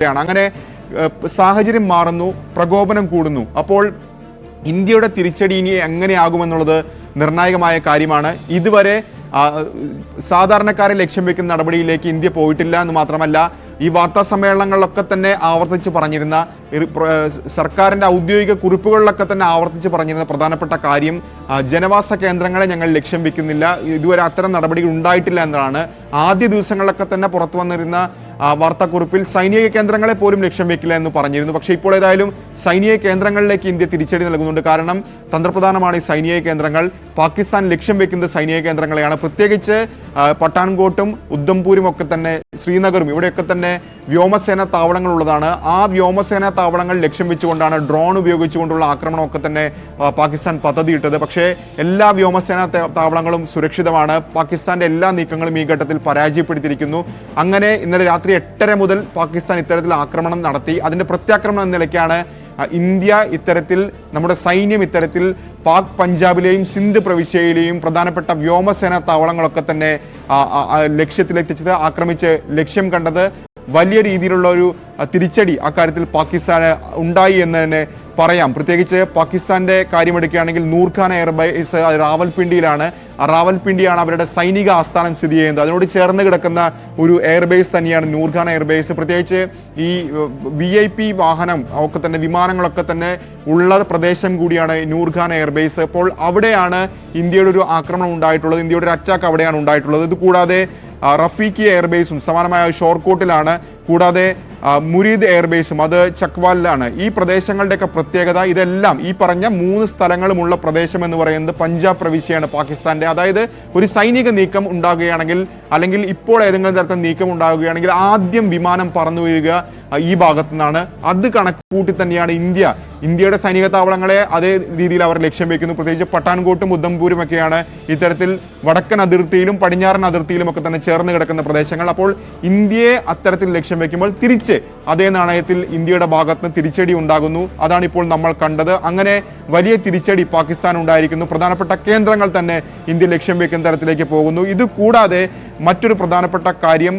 വരികയാണ്. അങ്ങനെ സാഹചര്യം മാറുന്നു, പ്രകോപനം കൂടുന്നു. അപ്പോൾ ഇന്ത്യയുടെ തിരിച്ചടി ഇനി എങ്ങനെയാകുമെന്നുള്ളത് നിർണായകമായ കാര്യമാണ്. ഇതുവരെ സാധാരണക്കാരെ ലക്ഷ്യം വെക്കുന്ന നടപടിയിലേക്ക് ഇന്ത്യ പോയിട്ടില്ല എന്ന് മാത്രമല്ല, ഈ വാർത്താ സമ്മേളനങ്ങളിലൊക്കെ തന്നെ ആവർത്തിച്ച് പറഞ്ഞിരുന്ന, സർക്കാരിന്റെ ഔദ്യോഗിക കുറിപ്പുകളിലൊക്കെ തന്നെ ആവർത്തിച്ച് പറഞ്ഞിരുന്ന പ്രധാനപ്പെട്ട കാര്യം, ജനവാസ കേന്ദ്രങ്ങളെ ഞങ്ങൾ ലക്ഷ്യം വെക്കുന്നില്ല, ഇതുവരെ അത്തരം നടപടികൾ ഉണ്ടായിട്ടില്ല എന്നതാണ്. ആദ്യ ദിവസങ്ങളിലൊക്കെ തന്നെ പുറത്തു വന്നിരുന്ന വാർത്താക്കുറിപ്പിൽ സൈനിക കേന്ദ്രങ്ങളെ പോലും ലക്ഷ്യം വെക്കില്ല എന്ന് പറഞ്ഞിരുന്നു. പക്ഷേ ഇപ്പോൾ ഏതായാലും സൈനിക കേന്ദ്രങ്ങളിലേക്ക് ഇന്ത്യ തിരിച്ചടി നൽകുന്നുണ്ട്. കാരണം തന്ത്രപ്രധാനമാണ് ഈ സൈനിക കേന്ദ്രങ്ങൾ. പാകിസ്ഥാൻ ലക്ഷ്യം വെക്കുന്നത് സൈനിക കേന്ദ്രങ്ങളെയാണ്. പ്രത്യേകിച്ച് പട്ടാൻകോട്ടും ഉദ്ധംപൂരും ഒക്കെ തന്നെ, ശ്രീനഗറും ഇവിടെയൊക്കെ തന്നെ വ്യോമസേന താവളങ്ങൾ ഉള്ളതാണ്. ആ വ്യോമസേന താവളങ്ങൾ ലക്ഷ്യം വെച്ചുകൊണ്ടാണ് ഡ്രോൺ ഉപയോഗിച്ചുകൊണ്ടുള്ള ആക്രമണമൊക്കെ തന്നെ പാകിസ്ഥാൻ പദ്ധതിയിട്ടത്. പക്ഷേ എല്ലാ വ്യോമസേന താവളങ്ങളും സുരക്ഷിതമാണ്. പാകിസ്ഥാന്റെ എല്ലാ നീക്കങ്ങളും ഈ ഘട്ടത്തിൽ പരാജയപ്പെടുത്തിയിരിക്കുന്നു. അങ്ങനെ ഇന്നലെ രാത്രി 8:30 മുതൽ പാകിസ്ഥാൻ ഇത്തരത്തിൽ ആക്രമണം നടത്തി. അതിന്റെ പ്രത്യാക്രമണം എന്ന നിലയ്ക്കാണ് ഇന്ത്യ ഇത്തരത്തിൽ, നമ്മുടെ സൈന്യം ഇത്തരത്തിൽ പാക് പഞ്ചാബിലെയും സിന്ധ് പ്രവിശ്യയിലെയും പ്രധാനപ്പെട്ട വ്യോമസേന താവളങ്ങളൊക്കെ തന്നെ ലക്ഷ്യത്തിലെത്തിച്ചത്, ആക്രമിച്ച് ലക്ഷ്യം കണ്ടത്. വലിയ രീതിയിലുള്ള ഒരു തിരിച്ചടി അക്കാര്യത്തിൽ പാകിസ്ഥാന് ഉണ്ടായി എന്ന് തന്നെ പറയാം. പ്രത്യേകിച്ച് പാകിസ്ഥാന്റെ കാര്യമെടുക്കുകയാണെങ്കിൽ നൂർഖാൻ എയർബേസ് റാവൽപിണ്ടിയിലാണ്. റാവൽപിണ്ടിയാണ് അവരുടെ സൈനിക ആസ്ഥാനം സ്ഥിതി ചെയ്യുന്നത്. അതിനോട് ചേർന്ന് കിടക്കുന്ന ഒരു എയർബേസ് തന്നെയാണ് നൂർഖാൻ എയർബേസ്. പ്രത്യേകിച്ച് ഈ VIP വാഹനം ഒക്കെ തന്നെ, വിമാനങ്ങളൊക്കെ തന്നെ ഉള്ള പ്രദേശം കൂടിയാണ് നൂർഖാൻ എയർബേസ്. അപ്പോൾ അവിടെയാണ് ഇന്ത്യയുടെ ഒരു ആക്രമണം ഉണ്ടായിട്ടുള്ളത്, ഇന്ത്യയുടെ ഒരു അറ്റാക്ക് അവിടെയാണ് ഉണ്ടായിട്ടുള്ളത്. ഇത് കൂടാതെ റഫീഖി എയർബേസും സമാനമായ ഷോർക്കോട്ടിലാണ്. കൂടാതെ മുരീദ് എയർബേസും അത് ചക്വാലിലാണ്. ഈ പ്രദേശങ്ങളുടെയൊക്കെ പ്രത്യേകത, ഇതെല്ലാം ഈ പറഞ്ഞ 3 സ്ഥലങ്ങളുമുള്ള പ്രദേശം എന്ന് പറയുന്നത് പഞ്ചാബ് പ്രവിശ്യയാണ് പാകിസ്ഥാന്റെ. അതായത് ഒരു സൈനിക നീക്കം ഉണ്ടാകുകയാണെങ്കിൽ, അല്ലെങ്കിൽ ഇപ്പോൾ ഏതെങ്കിലും തരത്തിൽ നീക്കം ഉണ്ടാകുകയാണെങ്കിൽ ആദ്യം വിമാനം പറന്നു വീഴുക ഈ ഭാഗത്തു നിന്നാണ്. അത് കണക്കൂട്ടി തന്നെയാണ് ഇന്ത്യയുടെ സൈനിക താവളങ്ങളെ അതേ രീതിയിൽ അവർ ലക്ഷ്യം വെക്കുന്നു. പ്രത്യേകിച്ച് പട്ടാൻകോട്ടും ഉദ്ധംപൂരും ഒക്കെയാണ് ഇത്തരത്തിൽ വടക്കൻ അതിർത്തിയിലും പടിഞ്ഞാറൻ അതിർത്തിയിലും ഒക്കെ തന്നെ ചേർന്ന് കിടക്കുന്ന പ്രദേശങ്ങൾ. അപ്പോൾ ഇന്ത്യയെ അത്തരത്തിൽ ലക്ഷ്യം വെക്കുമ്പോൾ തിരിച്ച് അതേ നാണയത്തിൽ ഇന്ത്യയുടെ ഭാഗത്ത് നിന്ന് തിരിച്ചടി ഉണ്ടാകുന്നു. അതാണ് ഇപ്പോൾ നമ്മൾ കണ്ടത്. അങ്ങനെ വലിയ തിരിച്ചടി പാകിസ്ഥാൻ ഉണ്ടായിരിക്കുന്നു. പ്രധാനപ്പെട്ട കേന്ദ്രങ്ങൾ തന്നെ ഇന്ത്യ ലക്ഷ്യം വെക്കുന്ന തരത്തിലേക്ക് പോകുന്നു. ഇത് കൂടാതെ മറ്റൊരു പ്രധാനപ്പെട്ട കാര്യം,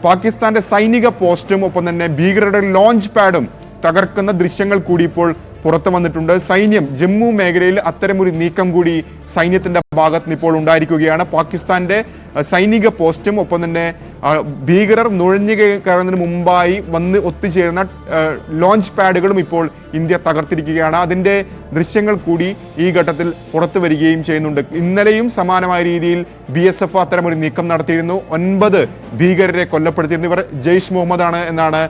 പാകിസ്ഥാന്റെ സൈനിക പോസ്റ്റും ഒപ്പം തന്നെ ഭീകരരുടെ ലോഞ്ച് പാഡും തകർക്കുന്ന ദൃശ്യങ്ങൾ കൂടി ഇപ്പോൾ പുറത്തു വന്നിട്ടുണ്ട്. സൈന്യം ജമ്മു മേഖലയിൽ അത്തരമൊരു നീക്കം കൂടി സൈന്യത്തിന്റെ ഭാഗത്ത് നിന്ന് ഇപ്പോൾ ഉണ്ടായിരിക്കുകയാണ്. പാകിസ്ഥാന്റെ സൈനിക പോസ്റ്റും ഒപ്പം തന്നെ ഭീകരർ നുഴഞ്ഞു കയറുന്നതിന് മുമ്പായി വന്ന് ഒത്തുചേരുന്ന ലോഞ്ച് പാഡുകളും ഇപ്പോൾ ഇന്ത്യ തകർത്തിരിക്കുകയാണ്. അതിന്റെ ദൃശ്യങ്ങൾ കൂടി ഈ ഘട്ടത്തിൽ പുറത്തു വരികയും ചെയ്യുന്നുണ്ട്. ഇന്നലെയും സമാനമായ രീതിയിൽ BSF അത്തരമൊരു നീക്കം നടത്തിയിരുന്നു. 9 ഭീകരരെ കൊല്ലപ്പെടുത്തിയിരുന്നു. ഇവർ ജെയ്ഷ് മുഹമ്മദ് ആണ് എന്നാണ്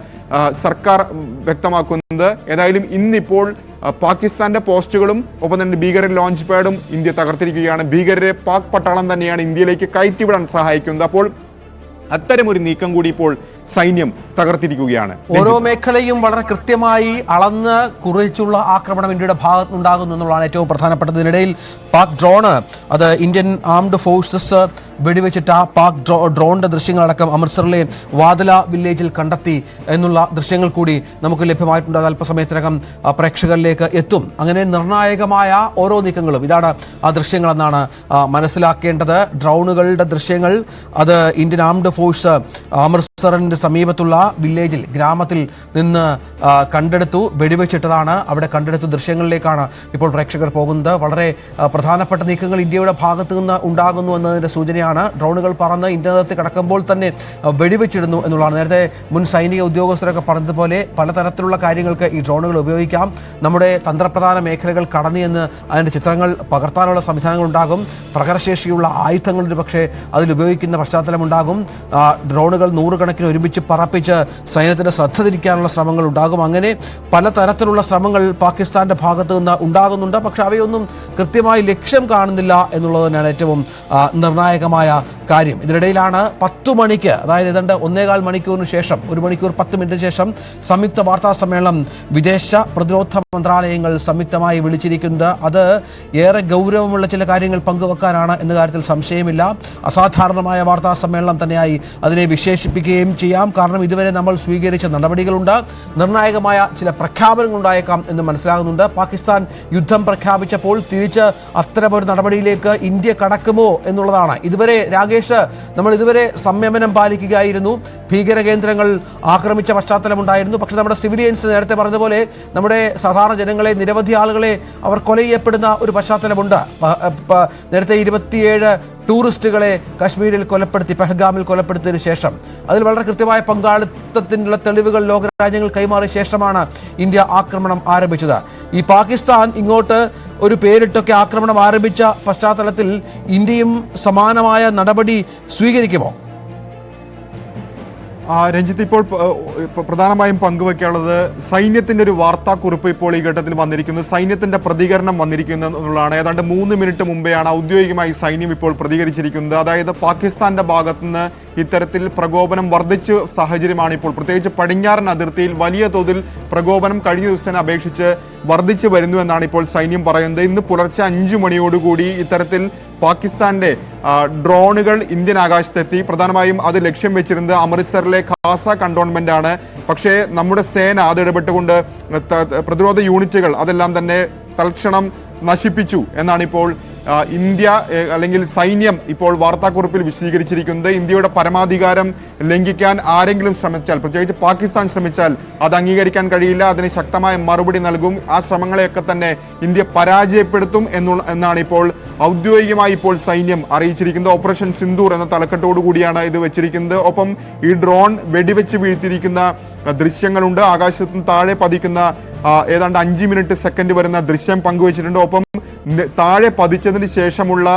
സർക്കാർ വ്യക്തമാക്കുന്നത്. ഏതായാലും ഇന്നിപ്പോൾ പാകിസ്ഥാന്റെ പോസ്റ്റുകളും ഒപ്പം തന്നെ ഭീകര ലോഞ്ച് പാഡും ഇന്ത്യ തകർത്തിരിക്കുകയാണ്. ഭീകരരെ പാക് പട്ടാളം തന്നെയാണ് ഇന്ത്യയിലേക്ക് കയറ്റിവിടാൻ സഹായിക്കുന്നത്. അപ്പോൾ അത്തരമൊരു നീക്കം കൂടി ഇപ്പോൾ സൈന്യം തകർത്തിരിക്കുകയാണ്. ഓരോ മേഖലയും വളരെ കൃത്യമായി അളന്ന് കുറിച്ചുള്ള ആക്രമണം ഇന്ത്യയുടെ ഭാഗത്തുനിന്നുണ്ടാകുന്നു എന്നുള്ളതാണ് ഏറ്റവും പ്രധാനപ്പെട്ടത്. ഇതിനിടയിൽ പാക് ഡ്രോണ്, അത് ഇന്ത്യൻ ആംഡ് ഫോഴ്സസ് വെടിവെച്ചിട്ട് ആ പാക് ഡ്രോണിന്റെ ദൃശ്യങ്ങളടക്കം അമൃത്സറിലെ വാദല വില്ലേജിൽ കണ്ടെത്തി എന്നുള്ള ദൃശ്യങ്ങൾ കൂടി നമുക്ക് ലഭ്യമായിട്ടുണ്ട്. അല്പസമയത്തിനകം പ്രേക്ഷകരിലേക്ക് എത്തും. അങ്ങനെ നിർണായകമായ ഓരോ നീക്കങ്ങളും ഇതാണ് ആ ദൃശ്യങ്ങളെന്നാണ് മനസ്സിലാക്കേണ്ടത്. ഡ്രോണുകളുടെ ദൃശ്യങ്ങൾ അത് ഇന്ത്യൻ ആംഡ് ഫോഴ്സ് അമൃത്സറിന്റെ സമീപത്തുള്ള വില്ലേജിൽ, ഗ്രാമത്തിൽ നിന്ന് കണ്ടെടുത്തു, വെടിവെച്ചിട്ടതാണ്. അവിടെ കണ്ടെടുത്ത ദൃശ്യങ്ങളിലേക്കാണ് ഇപ്പോൾ പ്രേക്ഷകർ പോകുന്നത്. വളരെ പ്രധാനപ്പെട്ട നീക്കങ്ങൾ ഇന്ത്യയുടെ ഭാഗത്തു നിന്ന് ഉണ്ടാകുന്നു എന്നതിന്റെ സൂചനയാണ്. ഡ്രോണുകൾ പറന്ന് ഇന്ത്യയിൽ കടക്കുമ്പോൾ തന്നെ വെടിവെച്ചിടുന്നു എന്നുള്ളതാണ്. നേരത്തെ മുൻ സൈനിക ഉദ്യോഗസ്ഥരൊക്കെ പറഞ്ഞതുപോലെ പലതരത്തിലുള്ള കാര്യങ്ങൾക്ക് ഈ ഡ്രോണുകൾ ഉപയോഗിക്കാം. നമ്മുടെ തന്ത്രപ്രധാന മേഖലകൾ കടന്നു എന്ന് അതിൻ്റെ ചിത്രങ്ങൾ പകർത്താനുള്ള സംവിധാനങ്ങൾ ഉണ്ടാകും. പ്രഹരശേഷിയുള്ള ആയുധങ്ങൾ പക്ഷേ അതിലുപയോഗിക്കുന്ന പശ്ചാത്തലമുണ്ടാകും. ഡ്രോണുകൾ 100 കണക്കിന് ഒരുമിച്ച് പറപ്പിച്ച് സൈന്യത്തിന്റെ ശ്രദ്ധ തിരിക്കാനുള്ള ശ്രമങ്ങൾ ഉണ്ടാകും. അങ്ങനെ പലതരത്തിലുള്ള ശ്രമങ്ങൾ പാകിസ്ഥാന്റെ ഭാഗത്തു നിന്ന് ഉണ്ടാകുന്നുണ്ട്. പക്ഷെ അവയൊന്നും കൃത്യമായി ലക്ഷ്യം കാണുന്നില്ല എന്നുള്ളത് തന്നെയാണ് ഏറ്റവും നിർണായകമായ കാര്യം. ഇതിനിടയിലാണ് 10 മണിക്ക്, അതായത് ഏതാണ്ട് 1.25 മണിക്കൂറിന് ശേഷം, 1 മണിക്കൂർ 10 മിനിറ്റിന് ശേഷം സംയുക്ത വാർത്താ സമ്മേളനം വിദേശ പ്രതിരോധ മന്ത്രാലയങ്ങൾ സംയുക്തമായി വിളിച്ചിരിക്കുന്നത്. അത് ഏറെ ഗൗരവമുള്ള ചില കാര്യങ്ങൾ പങ്കുവെക്കാനാണ് എന്ന കാര്യത്തിൽ സംശയമില്ല. അസാധാരണമായ വാർത്താ സമ്മേളനം തന്നെയായി അതിനെ വിശേഷിപ്പിക്കുകയും തുടരുകയും ചെയ്യാം. കാരണം ഇതുവരെ നമ്മൾ സ്വീകരിച്ച നടപടികളുണ്ട്, നിർണായകമായ ചില പ്രഖ്യാപനങ്ങൾ ഉണ്ടായേക്കാം എന്ന് മനസ്സിലാകുന്നുണ്ട്. പാകിസ്ഥാൻ യുദ്ധം പ്രഖ്യാപിച്ചപ്പോൾ തിരിച്ച് അത്തരമൊരു നടപടിയിലേക്ക് ഇന്ത്യ കടക്കുമോ എന്നുള്ളതാണ്. ഇതുവരെ രാകേഷ്, നമ്മൾ ഇതുവരെ സംയമനം പാലിക്കുകയായിരുന്നു. ഭീകര കേന്ദ്രങ്ങൾ ആക്രമിച്ച പശ്ചാത്തലമുണ്ടായിരുന്നു. പക്ഷേ നമ്മുടെ സിവിലിയൻസ് നേരത്തെ പറഞ്ഞതുപോലെ നമ്മുടെ സാധാരണ ജനങ്ങളെ, നിരവധി ആളുകളെ അവർ കൊല ചെയ്യപ്പെടുന്ന ഒരു പശ്ചാത്തലമുണ്ട്. നേരത്തെ 27 ടൂറിസ്റ്റുകളെ കശ്മീരിൽ കൊലപ്പെടുത്തി, പെഹൽഗാമിൽ കൊലപ്പെടുത്തിയതിനു ശേഷം അതിൽ വളരെ കൃത്യമായ പങ്കാളിത്തത്തിനുള്ള തെളിവുകൾ ലോകരാജ്യങ്ങൾ കൈമാറിയ ശേഷമാണ് ഇന്ത്യ ആക്രമണം ആരംഭിച്ചത്. ഈ പാകിസ്ഥാൻ ഇങ്ങോട്ട് ഒരു പേരിട്ടൊക്കെ ആക്രമണം ആരംഭിച്ച പശ്ചാത്തലത്തിൽ ഇന്ത്യയും സമാനമായ നടപടി സ്വീകരിക്കുമോ? രഞ്ജിത്ത്, ഇപ്പോൾ പ്രധാനമായും പങ്കുവയ്ക്കാനുള്ളത് സൈന്യത്തിന്റെ ഒരു വാർത്താക്കുറിപ്പ് ഇപ്പോൾ ഈ ഘട്ടത്തിൽ വന്നിരിക്കുന്നു. സൈന്യത്തിന്റെ പ്രതികരണം വന്നിരിക്കുന്നു എന്നുള്ളതാണ്. ഏതാണ്ട് 3 മിനിറ്റ് മുമ്പെയാണ് ഔദ്യോഗികമായി സൈന്യം ഇപ്പോൾ പ്രതികരിച്ചിരിക്കുന്നത്. അതായത് പാകിസ്ഥാന്റെ ഭാഗത്തുനിന്ന് ഇത്തരത്തിൽ പ്രകോപനം വർദ്ധിച്ച സാഹചര്യമാണ് ഇപ്പോൾ. പ്രത്യേകിച്ച് പടിഞ്ഞാറൻ അതിർത്തിയിൽ വലിയ തോതിൽ പ്രകോപനം കഴിഞ്ഞ ദിവസത്തിനെ അപേക്ഷിച്ച് വർദ്ധിച്ചു വരുന്നു എന്നാണ് ഇപ്പോൾ സൈന്യം പറയുന്നത്. ഇന്ന് പുലർച്ചെ 5 മണിയോടുകൂടി ഇത്തരത്തിൽ പാകിസ്ഥാന്റെ ഡ്രോണുകൾ ഇന്ത്യൻ ആകാശത്തെത്തി. പ്രധാനമായും അത് ലക്ഷ്യം വെച്ചിരുന്നത് അമൃത്സറിലെ ഖാസ കണ്ടോൺമെന്റ് ആണ്. പക്ഷേ നമ്മുടെ സേന അത് ഇടപെട്ടുകൊണ്ട് പ്രതിരോധ യൂണിറ്റുകൾ അതെല്ലാം തന്നെ തൽക്ഷണം നശിപ്പിച്ചു എന്നാണ് ഇപ്പോൾ ഇന്ത്യ അല്ലെങ്കിൽ സൈന്യം ഇപ്പോൾ വാർത്താക്കുറിപ്പിൽ വിശദീകരിച്ചിരിക്കുന്നത്. ഇന്ത്യയുടെ പരമാധികാരം ലംഘിക്കാൻ ആരെങ്കിലും ശ്രമിച്ചാൽ, പ്രത്യേകിച്ച് പാകിസ്ഥാൻ ശ്രമിച്ചാൽ അത് അംഗീകരിക്കാൻ കഴിയില്ല. അതിന് ശക്തമായ മറുപടി നൽകും. ആ ശ്രമങ്ങളെയൊക്കെ തന്നെ ഇന്ത്യ പരാജയപ്പെടുത്തും എന്നാണ് ഇപ്പോൾ ഔദ്യോഗികമായി ഇപ്പോൾ സൈന്യം അറിയിച്ചിരിക്കുന്നത്. ഓപ്പറേഷൻ സിന്ദൂർ എന്ന തലക്കെട്ടോടു കൂടിയാണ് ഇത് വെച്ചിരിക്കുന്നത്. ഒപ്പം ഈ ഡ്രോൺ വെടിവെച്ച് വീഴ്ത്തിയിരിക്കുന്ന ദൃശ്യങ്ങളുണ്ട്. ആകാശത്തിന് താഴെ പതിക്കുന്ന ഏതാണ്ട് 5 സെക്കൻഡ് വരുന്ന ദൃശ്യം പങ്കുവച്ചിട്ടുണ്ട്. ഒപ്പം താഴെ പതിച്ചതിന് ശേഷമുള്ള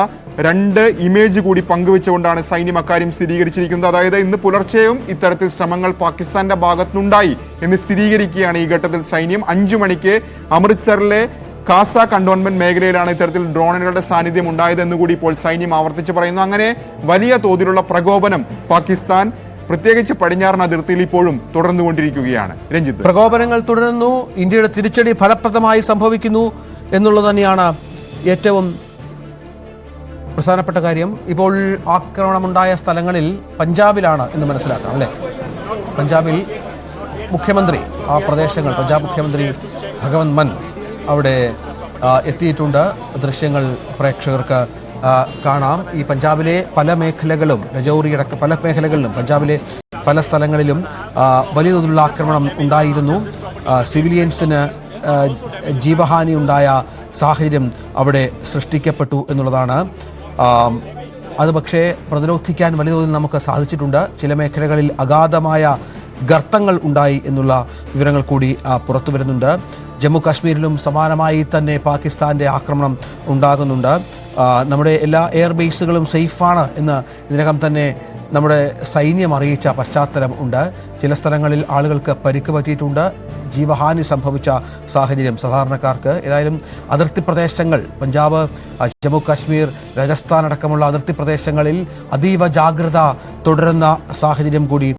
2 ഇമേജ് കൂടി പങ്കുവെച്ചുകൊണ്ടാണ് സൈന്യം അക്കാര്യം സ്ഥിരീകരിച്ചിരിക്കുന്നത്. അതായത് ഇന്ന് പുലർച്ചെയും ഇത്തരത്തിൽ ശ്രമങ്ങൾ പാകിസ്ഥാന്റെ ഭാഗത്തുനിന്നുണ്ടായി എന്ന് സ്ഥിരീകരിക്കുകയാണ് ഈ ഘട്ടത്തിൽ സൈന്യം. 5 മണിക്ക് അമൃത്സറിലെ ഖാസ കണ്ടോൺമെന്റ് മേഖലയിലാണ് ഇത്തരത്തിൽ ഡ്രോണുകളുടെ സാന്നിധ്യം ഉണ്ടായതെന്ന് കൂടി ഇപ്പോൾ സൈന്യം ആവർത്തിച്ച് പറയുന്നു. അങ്ങനെ വലിയ തോതിലുള്ള പ്രകോപനം പാകിസ്ഥാൻ പ്രത്യേകിച്ച് പടിഞ്ഞാറൻ അതിർത്തിയിൽ ഇപ്പോഴും തുടർന്നുകൊണ്ടിരിക്കുകയാണ്. രഞ്ജിത്ത്, പ്രകോപനങ്ങൾ തുടരുന്നു. ഇന്ത്യയുടെ തിരിച്ചടി ഫലപ്രദമായി സംഭവിക്കുന്നു എന്നുള്ളത് തന്നെയാണ് ഏറ്റവും പ്രധാനപ്പെട്ട കാര്യം. ഇപ്പോൾ ആക്രമണമുണ്ടായ സ്ഥലങ്ങളിൽ പഞ്ചാബിലാണ് എന്ന് മനസ്സിലാക്കാം, അല്ലേ? പഞ്ചാബിൽ മുഖ്യമന്ത്രി, ആ പ്രദേശങ്ങൾ, പഞ്ചാബ് മുഖ്യമന്ത്രി ഭഗവന്ത് മാൻ അവിടെ എത്തിയിട്ടുണ്ട്. ദൃശ്യങ്ങൾ പ്രേക്ഷകർക്ക് കാണാം. ഈ പഞ്ചാബിലെ പല മേഖലകളും, രജൌരിയടക്കം പല മേഖലകളിലും, പഞ്ചാബിലെ പല സ്ഥലങ്ങളിലും വലിയ തോതിലുള്ള ആക്രമണം ഉണ്ടായിരുന്നു. സിവിലിയൻസിന് ജീവഹാനി ഉണ്ടായ സാഹചര്യം അവിടെ സൃഷ്ടിക്കപ്പെട്ടു എന്നുള്ളതാണ്. അത് പക്ഷേ പ്രതിരോധിക്കാൻ വലിയ തോതിൽ നമുക്ക് സാധിച്ചിട്ടുണ്ട്. ചില മേഖലകളിൽ അഗാധമായ ഗർത്തങ്ങൾ ഉണ്ടായി എന്നുള്ള വിവരങ്ങൾ കൂടി പുറത്തു വരുന്നുണ്ട്. ജമ്മു കാശ്മീരിലും സമാനമായി തന്നെ പാകിസ്ഥാന്റെ ആക്രമണം ഉണ്ടാകുന്നുണ്ട്. നമ്മുടെ എല്ലാ എയർബേസുകളും സേഫാണ് എന്ന് ഇതിനകം തന്നെ നമ്മുടെ സൈന്യം അറിയിച്ച പശ്ചാത്തലം ഉണ്ട്. ചില സ്ഥലങ്ങളിൽ ആളുകൾക്ക് പരിക്ക് പറ്റിയിട്ടുണ്ട്, ജീവഹാനി സംഭവിച്ച സാഹചര്യം സാധാരണക്കാർക്ക്. ഏതായാലും അതിർത്തി പ്രദേശങ്ങൾ, പഞ്ചാബ്, ജമ്മു കാശ്മീർ, രാജസ്ഥാൻ അടക്കമുള്ള അതിർത്തി പ്രദേശങ്ങളിൽ അതീവ ജാഗ്രത തുടരുന്ന സാഹചര്യം കൂടി